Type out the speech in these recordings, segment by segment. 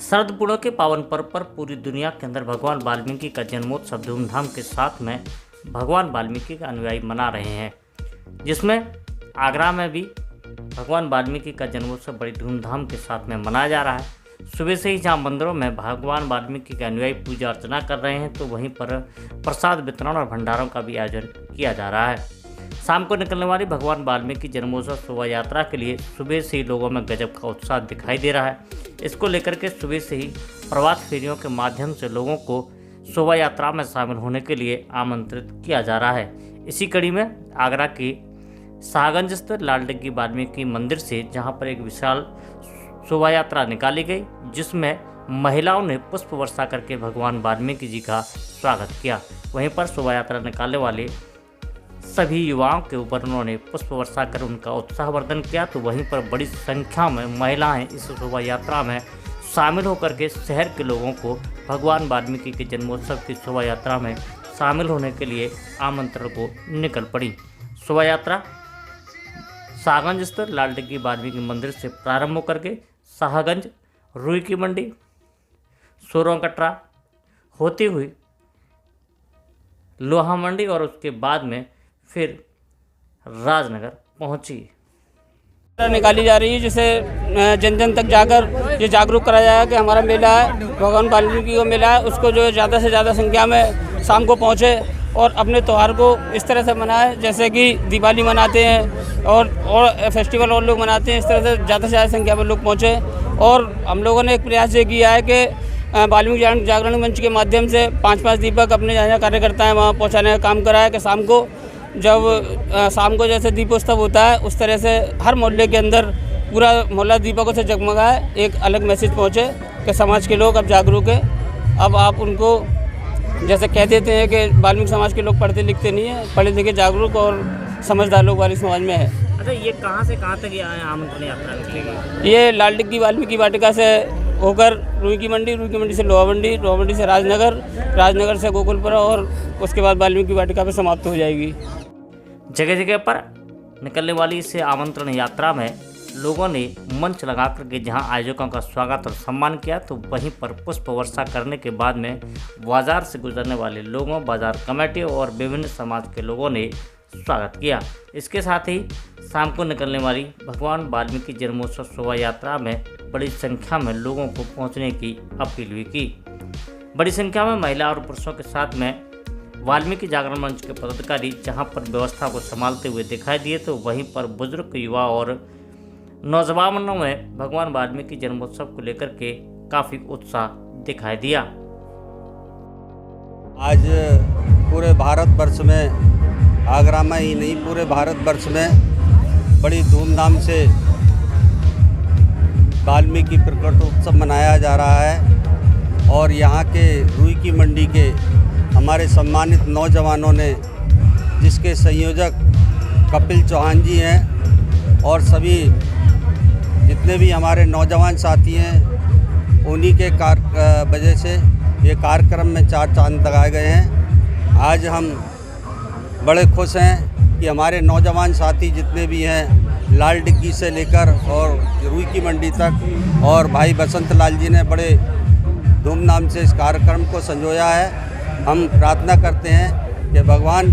शरद पूर्णिमा के पावन पर्व पर पूरी दुनिया के अंदर भगवान वाल्मीकि का जन्मोत्सव धूमधाम के साथ में भगवान वाल्मीकि का अनुयायी मना रहे हैं, जिसमें आगरा में भी भगवान वाल्मीकि का जन्मोत्सव बड़ी धूमधाम के साथ में मनाया जा रहा है। सुबह से ही जहां मंदिरों में भगवान वाल्मीकि के अनुयायी पूजा अर्चना कर रहे हैं, तो वहीं पर प्रसाद वितरण और भंडारों का भी आयोजन किया जा रहा है। शाम को निकलने वाली भगवान वाल्मीकि जन्मोत्सव शोभा यात्रा के लिए सुबह से ही लोगों में गजब का उत्साह दिखाई दे रहा है। इसको लेकर के सुबह से ही प्रभात फेरियों के माध्यम से लोगों को शोभा यात्रा में शामिल होने के लिए आमंत्रित किया जा रहा है। इसी कड़ी में आगरा के शाहगंज स्थित लाल डिग्गी वाल्मीकि मंदिर से जहां पर एक विशाल शोभा यात्रा निकाली गई, जिसमें महिलाओं ने पुष्प वर्षा करके भगवान वाल्मीकि जी का स्वागत किया। वहीं पर शोभा यात्रा निकालने वाले सभी युवाओं के ऊपर उन्होंने पुष्प वर्षा कर उनका उत्साहवर्धन किया। तो वहीं पर बड़ी संख्या में महिलाएं इस शोभा यात्रा में शामिल होकर के शहर के लोगों को भगवान वाल्मीकि के जन्मोत्सव की शोभा यात्रा में शामिल होने के लिए आमंत्रण को निकल पड़ी। शोभा यात्रा शाहगंज स्थित लाल डिग्गी वाल्मीकि मंदिर से प्रारंभ होकर के शाहगंज, रुई की मंडी, सोरों कटरा होती हुई लोहा मंडी और उसके बाद में फिर राजनगर पहुंची। निकाली जा रही है, जिसे जन जन तक जाकर ये जागरूक कराया जाएगा कि हमारा मेला है, भगवान वाल्मीकि का मेला है, उसको जो है ज़्यादा से ज़्यादा संख्या में शाम को पहुँचे और अपने त्यौहार को इस तरह से मनाए जैसे कि दिवाली मनाते हैं और फेस्टिवल और लोग मनाते हैं। इस तरह से ज़्यादा संख्या में लोग पहुँचे। और हम लोगों ने एक प्रयास ये किया है कि वाल्मीकि जागरण मंच के माध्यम से 5-5 दीपक अपने जहाँ कार्यकर्ता हैं वहाँ पहुँचाने का काम करा है कि शाम को जैसे दीपोत्सव होता है उस तरह से हर मोहल्ले के अंदर पूरा मोहल्ला दीपकों से जगमगाए, एक अलग मैसेज पहुँचे कि समाज के लोग अब जागरूक हैं। अब आप उनको जैसे कह देते हैं कि वाल्मीकि समाज के लोग पढ़ते लिखते नहीं हैं, पढ़े लिखे जागरूक और समझदार लोग वाले समाज में है। अच्छा, ये कहाँ से कहाँ तक ये आमंत्रण यात्रा निकलेगी? ये लाल डिग्गी वाल्मीकि वाटिका से होकर रुई की मंडी से लोहा मंडी से राजनगर से गोकुलपुरा और उसके बाद वाल्मीकि वाटिका पे समाप्त हो जाएगी। जगह जगह पर निकलने वाली इस आमंत्रण यात्रा में लोगों ने मंच लगा करके जहां आयोजकों का स्वागत और सम्मान किया, तो वहीं पर पुष्प वर्षा करने के बाद में बाजार से गुजरने वाले लोगों, बाजार कमेटी और विभिन्न समाज के लोगों ने स्वागत किया। इसके साथ ही शाम को निकलने वाली भगवान वाल्मीकि जन्मोत्सव शोभा यात्रा में बड़ी संख्या में लोगों को पहुंचने की अपील भी की। बड़ी संख्या में महिला और पुरुषों के साथ में वाल्मीकि जागरण मंच के पदाधिकारी जहां पर व्यवस्था को संभालते हुए दिखाई दिए, तो वहीं पर बुजुर्ग, युवा और नौजवानों में भगवान वाल्मीकि जन्मोत्सव को लेकर के काफ़ी उत्साह दिखाई दिया। आज पूरे भारतवर्ष में, आगरा में ही नहीं पूरे भारतवर्ष में बड़ी धूमधाम से वाल्मीकि प्रकट उत्सव मनाया जा रहा है। और यहाँ के रुई की मंडी के हमारे सम्मानित नौजवानों ने, जिसके संयोजक कपिल चौहान जी हैं और सभी जितने भी हमारे नौजवान साथी हैं, उन्हीं के वजह से ये कार्यक्रम में 4 चांद लगाए गए हैं। आज हम बड़े खुश हैं कि हमारे नौजवान साथी जितने भी हैं, लाल डिग्गी से लेकर और रुई की मंडी तक, और भाई बसंत लाल जी ने बड़े धूमधाम से इस कार्यक्रम को संजोया है। हम प्रार्थना करते हैं कि भगवान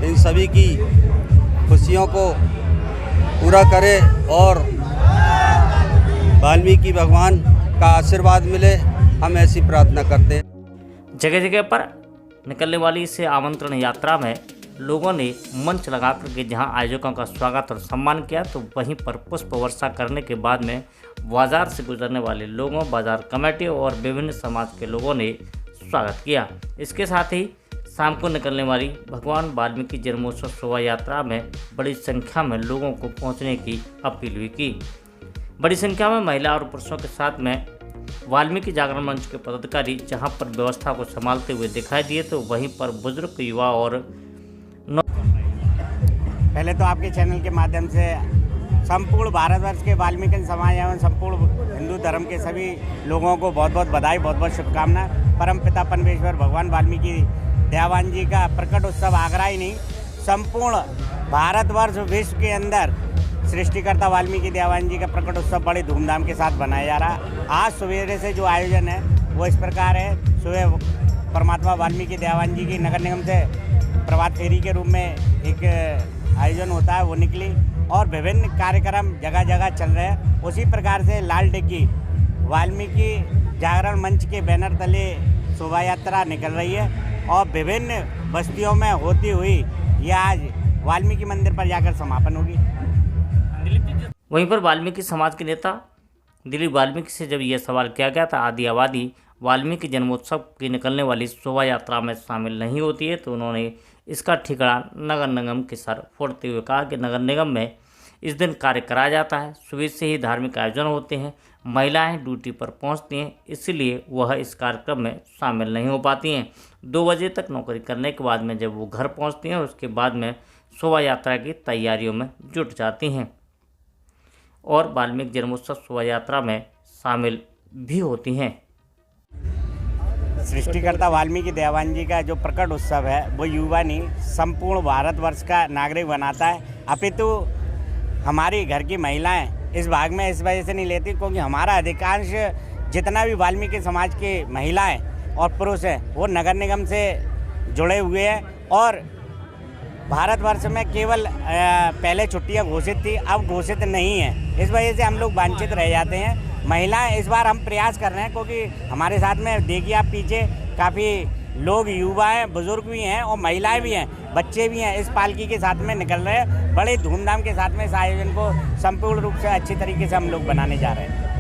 इन सभी की खुशियों को पूरा करे और वाल्मीकि भगवान का आशीर्वाद मिले, हम ऐसी प्रार्थना करते हैं। जगह जगह पर निकलने वाली इस आमंत्रण यात्रा में लोगों ने मंच लगा करके जहां आयोजकों का स्वागत और सम्मान किया, तो वहीं पर पुष्प वर्षा करने के बाद में बाजार से गुजरने वाले लोगों, बाजार कमेटी और विभिन्न समाज के लोगों ने स्वागत किया। इसके साथ ही शाम को निकलने वाली भगवान वाल्मीकि जन्मोत्सव शोभा यात्रा में बड़ी संख्या में लोगों को पहुंचने की अपील भी की। बड़ी संख्या में महिला और पुरुषों के साथ में वाल्मीकि जागरण मंच के पदाधिकारी जहां पर व्यवस्था को संभालते हुए दिखाई दिए, तो वहीं पर बुजुर्ग, युवा और पहले तो आपके चैनल के माध्यम से संपूर्ण भारतवर्ष के वाल्मीकि समाज एवं संपूर्ण हिंदू धर्म के सभी लोगों को बहुत बहुत बधाई, बहुत बहुत शुभकामनाएं। परमपिता परमेश्वर भगवान वाल्मीकि दयावान जी का प्रकट उत्सव आगरा ही नहीं, संपूर्ण भारतवर्ष विश्व के अंदर सृष्टिकर्ता वाल्मीकि दयावान जी का प्रकट उत्सव बड़े धूमधाम के साथ मनाया जा रहा है। आज सवेरे से जो आयोजन है वो इस प्रकार है। सुबह परमात्मा वाल्मीकि दयावान जी की नगर निगम से प्रभात फेरी के रूप में एक आयोजन होता है, वो निकली और विभिन्न कार्यक्रम जगह जगह चल रहे हैं। उसी प्रकार से लाल डिग्गी वाल्मीकि जागरण मंच के बैनर तले शोभा यात्रा निकल रही है और विभिन्न बस्तियों में होती हुई यह आज वाल्मीकि मंदिर पर जाकर समापन होगी। वहीं पर वाल्मीकि समाज के नेता दिलीप वाल्मीकि से जब यह सवाल किया गया था आदि आबादी वाल्मीकि जन्मोत्सव की निकलने वाली शोभा यात्रा में शामिल नहीं होती है, तो उन्होंने इसका ठिकाना नगर निगम के सर फोड़ते हुए कहा कि नगर निगम में इस दिन कार्य कराया जाता है, सुबह से ही धार्मिक आयोजन होते हैं, महिलाएं ड्यूटी पर पहुंचती हैं, इसलिए वह इस कार्यक्रम में शामिल नहीं हो पाती हैं। 2 बजे तक नौकरी करने के बाद में जब वो घर पहुंचती हैं उसके बाद में शोभा यात्रा की तैयारियों में जुट जाती हैं और वाल्मीकि जन्मोत्सव शोभा यात्रा में शामिल भी होती हैं। सृष्टिकर्ता वाल्मीकि दयावान जी का जो प्रकट उत्सव है वो युवा नहीं संपूर्ण भारतवर्ष का नागरिक बनाता है, अपितु हमारी घर की महिलाएं इस भाग में इस वजह से नहीं लेती क्योंकि हमारा अधिकांश जितना भी वाल्मीकि समाज की महिलाएं और पुरुष हैं वो नगर निगम से जुड़े हुए हैं और भारतवर्ष में केवल पहले छुट्टियां घोषित थी, अब घोषित नहीं है। इस वजह से हम लोग वंचित रह जाते हैं। महिलाएं इस बार हम प्रयास कर रहे हैं क्योंकि हमारे साथ में देखिए आप पीछे काफ़ी लोग युवा हैं, बुजुर्ग भी हैं और महिलाएं भी हैं, बच्चे भी हैं, इस पालकी के साथ में निकल रहे हैं। बड़े धूमधाम के साथ में इस आयोजन को संपूर्ण रूप से अच्छी तरीके से हम लोग बनाने जा रहे हैं।